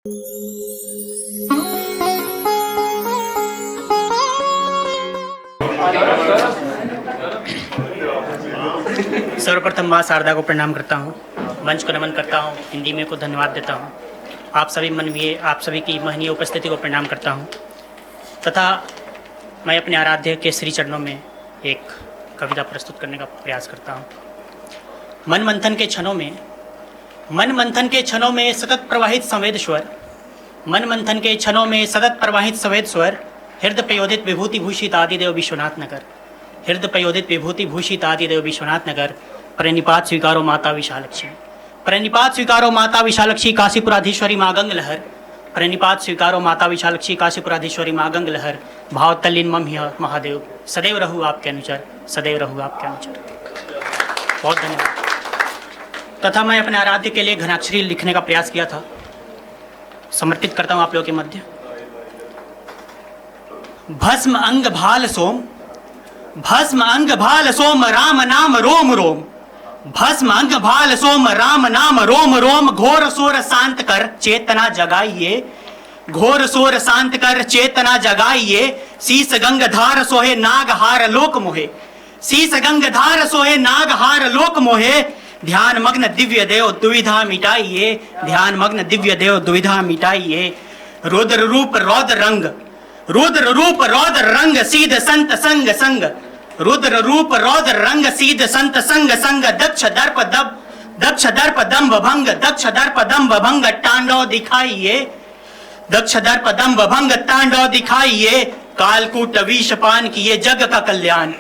सर्वप्रथम माँ शारदा को प्रणाम करता हूँ, मंच को नमन करता हूँ, हिंदी में को धन्यवाद देता हूँ। आप सभी मानवीय, आप सभी की महनीय उपस्थिति को प्रणाम करता हूँ तथा मैं अपने आराध्य के श्री चरणों में एक कविता प्रस्तुत करने का प्रयास करता हूँ। मन मंथन के क्षणों में सतत प्रवाहित संवेद स्वर, मन मंथन के क्षणों में सतत प्रवाहित संवेद स्वर, हृदय प्रयोदित विभूति भूषित आदिदेव विश्वनाथ नगर, हृदय प्रयोदित विभूति भूषित आदिदेव विश्वनाथ नगर, प्रणिपात स्वीकारो माता विशालक्षी, प्रणिपात स्वीकारो माता विशालक्षी काशीपुराधीश्वरी माँ गंग लहर, प्रणिपात स्वीकारो माता विशालक्षी काशीपुराधीश्वरी माँ गंग लहर, भाव तल्लीन मम ह्य महादेव, सदैव रहूँ आपके अनुचर, सदैव रहूँ आपके अनुचर। बहुत धन्यवाद। तथा मैं अपने आराध्य के लिए घनाक्षरी लिखने का प्रयास किया था, समर्पित करता हूँ आप लोगों के मध्य। भस्म अंग भाल सोम, भस्म अंग भाल सोम राम नाम रोम रोम, भस्म अंग भाल सोम राम नाम रोम रोम, घोर सोर शांत कर चेतना जगाइए, घोर सोर शांत कर चेतना जगाइए, शीस गंग धार सोहे नाग हार लोक मोहे, शीस गंग धार सोहे नाग हार लोक मोहे, ध्यान मग्न दिव्य देव दुविधा मिटाइए, ध्यान मग्न दिव्य देव दुविधा मिटाइए, रुद्र रूप रौद्र रंग, रुद्र रूप रौद्र रंग सीध संत संग संग, रुद्र रूप रौद्र रंग सीध संत संग संग, दक्ष दर्प दंभ भंग, दक्ष दर्प दंभ भंग तांडव दिखाइए, दक्ष दर्प दंभ भंग तांडव दिखाइए, कालकूट विषपान किए जग का कल्याण,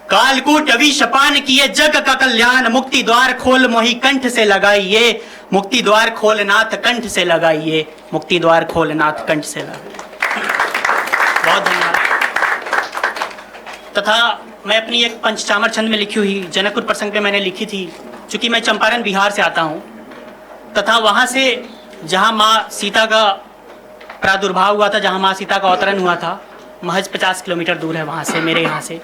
कालकूट विषपान किए जग का कल्याण, मुक्ति द्वार खोल मोहि कंठ से लगाइए, मुक्ति द्वार खोलनाथ कंठ से लगाइए, मुक्ति द्वार खोलनाथ कंठ से लगाइए। बहुत धन्यवाद। तथा मैं अपनी एक पंचचामर छंद में लिखी हुई जनकपुर प्रसंग पे मैंने लिखी थी, चूंकि मैं चंपारण बिहार से आता हूँ तथा वहाँ से जहाँ माँ सीता का प्रादुर्भाव हुआ था, जहाँ माँ सीता का अवतरण हुआ था, महज 50 किलोमीटर दूर है वहाँ से, मेरे यहाँ से।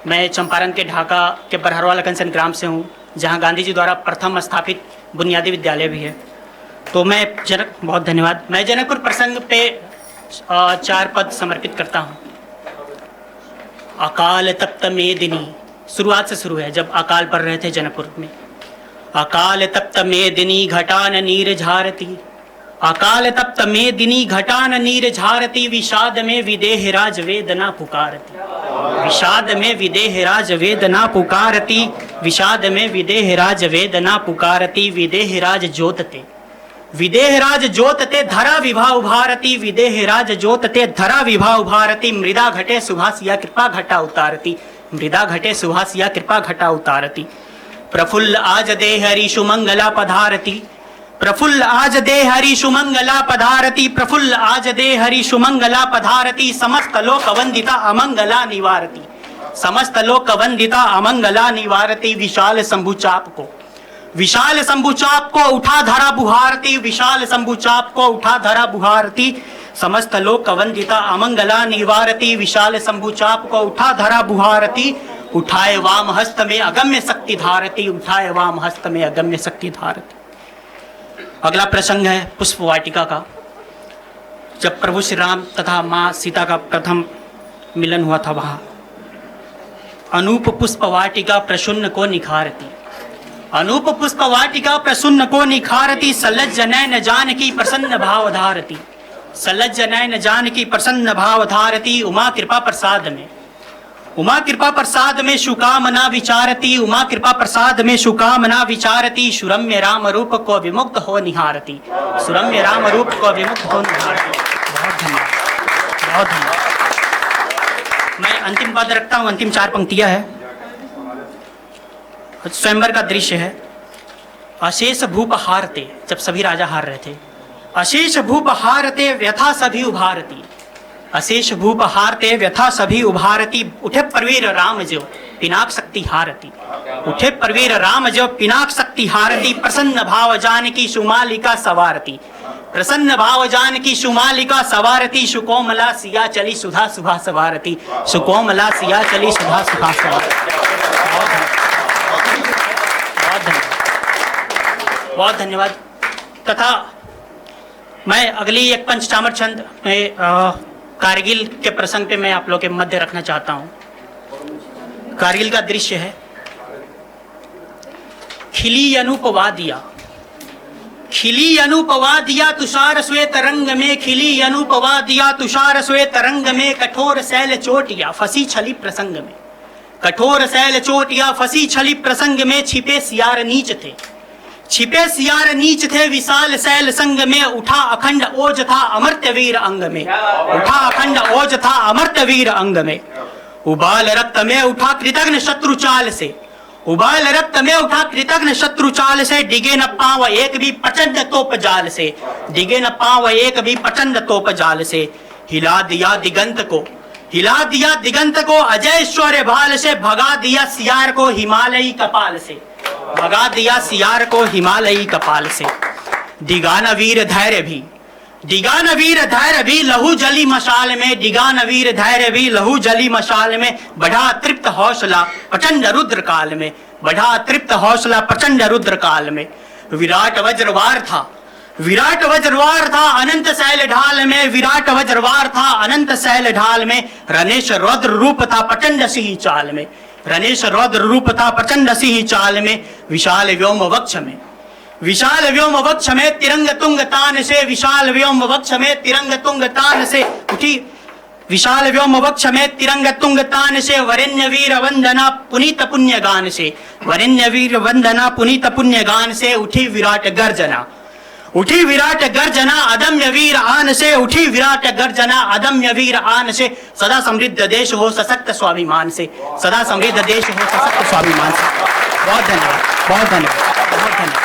मैं चंपारण के ढाका के बरहरवा लखनसन ग्राम से हूँ, जहाँ गांधी जी द्वारा प्रथम स्थापित बुनियादी विद्यालय भी है। तो मैं बहुत धन्यवाद। मैं जनकपुर प्रसंग पे 4 पद समर्पित करता हूँ। अकाल तप्त मेदिनी, शुरुआत से शुरू है, जब अकाल पड़ रहे थे जनकपुर में। अकाल तप्त मेदिनी घटान नीर झारती, अकाल तप्त मेदिनी घटान नीर झारती, विषाद में विदेह राज वेदना पुकारती, विषाद में विदेह राज वेदना पुकारती, विषाद में विदेह राज वेदना पुकारती, विदेह राज जोतते, विदेह राज जोतते धरा विभा उभारती, विदेह राज जोतते धरा विभा उभारती, मृदा घटे सुभासिया कृपा घटा उतारती, मृदा घटे सुभासिया कृपा घटा उतारती, प्रफुल्ल आज दे हरि सुमंगला पधारती, प्रफुल्ल आज दे हरि सुमंगला पधारती, प्रफुल्ल आज दे हरि सुमंगला पधारती, समस्त लोक वंदिता अमंगला निवारती, समस्त लोक वंदिता अमंगला निवारती, विशाल शंभु चाप को, विशाल शंभु चाप को उठा धरा बुहारती, विशाल शंभु चाप को उठा धरा बुहारती, समस्त लोक वंदिता अमंगला निवारती, विशाल शंभु चाप को उठा धरा बुहारती, उठाए वाम हस्त में अगम्य शक्ति धारती, उठाए वाम हस्त में अगम्य शक्ति धारती। अगला प्रसंग है पुष्प वाटिका का। जब प्रभु श्री राम तथा माँ सीता का प्रथम मिलन हुआ था, वहाँ अनूप पुष्प वाटिका प्रसन्न को निखारती, अनूप पुष्प वाटिका प्रसन्न को निखारती, सलज्ज नयन जानकी प्रसन्न भाव धारती, सलज्ज नयन जानकी प्रसन्न भाव धारती, उमा कृपा प्रसाद में, उमा कृपा प्रसाद में शुकामना विचारती, उमा कृपा प्रसाद में शुकामना विचारती, सुरम्य राम रूप को विमुक्त हो निहारती, सुरम्य राम रूप को विमुक्त हो निहारती। बहुत धन्यवाद, बहुत धन्यवाद। मैं अंतिम पद रखता हूँ, अंतिम 4 पंक्तियां है। स्वयंवर का दृश्य है। अशेष भूप हारते, जब सभी राजा हार रहे थे, अशेष भूप हारते व्यथा सभी उभारती, अशेष भूप हारते व्यथा सभी उभारती, उठे परवीर राम जो पिनाक शक्ति हारती, उठे परवीर राम जो पिनाक शक्ति हारती, प्रसन्न भाव जानकी सुमालिका सवारती, प्रसन्न भाव जानकी सुमालिका सवारती, सुकोमला सिया चली सुधा सुभा सवारती, सुकोमला सिया चली सुधा सुभा सवारती। बहुत धन्यवाद। तथा मैं अगली एक पंचचामर छंद में कारगिल के प्रसंग पे मैं आप लोग के मध्य रखना चाहता हूँ। कारगिल का दृश्य है। खिली अनुपवा दिया, खिली अनुपवा दिया तुषार श्वेत रंग में, खिली अनुपवा दिया तुषार श्वेत रंग में, कठोर शैल चोटिया फंसी छली प्रसंग में, कठोर शैल चोटिया फंसी छली प्रसंग में, छिपे सियार नीच थे, छिपे सियार नीच थे विशाल शैल संग में, उठा अखंड ओज था अमर्त्य वीर अंग में, उठा अखंड ओज था अमर्त्य वीर अंग में, उबाल रक्त में उठा कृतघ्न शत्रु चाल से, उबाल रक्त में उठा कृतघ्न शत्रु चाल से, डिगे न पाव एक भी प्रचंड तोप जाल से, डिगे न पाव एक भी प्रचंड तोप जाल से, हिला दिया दिगंत को, हिला दिया दिगंत को अजय शौर्य भाल से, भगा दिया सियार को हिमालयी कपाल से, भगा दिया सियार को हिमालयी कपाल से, डिगान वीर धैर्य भी, डिगान वीर धैर्य भी लहू जली मशाल में, डिगान वीर धैर्य भी लहू जली मशाल में, बढ़ा तृप्त हौसला प्रचंड रुद्र काल में, बढ़ा तृप्त हौसला प्रचंड रुद्र काल में, विराट वज्रवार था, विराट वज्रवार था अनंत शैल ढाल में, विराट वज्रवार था अनंत शैल ढाल में, रणेश रौद्र रूप था प्रचंड सिंह चाल में, रणेश रौद्र रूप था प्रचंड सिंह चाल में, विशाल व्योम वक्ष में, विशाल व्योम वक्ष में तिरंग तुंग तान से, विशाल व्योम वक्ष में तिरंग तुंग तान से उठी, विशाल व्योम वक्ष में तिरंग तुंग तान से, वरेण्य वीर वंदना पुनीत पुण्य गान से, वरेण्य वीर वंदना पुनीत पुण्य गान से, उठी विराट गर्जना, उठी विराट गर्जना अदम्य वीर आन से, उठी विराट गर्जना अदम्य वीर आन से, सदा समृद्ध देश हो सशक्त स्वाभिमान से, सदा समृद्ध देश हो सशक्त स्वाभिमान से। बहुत धन्यवाद, बहुत धन्यवाद, बहुत धन्यवाद।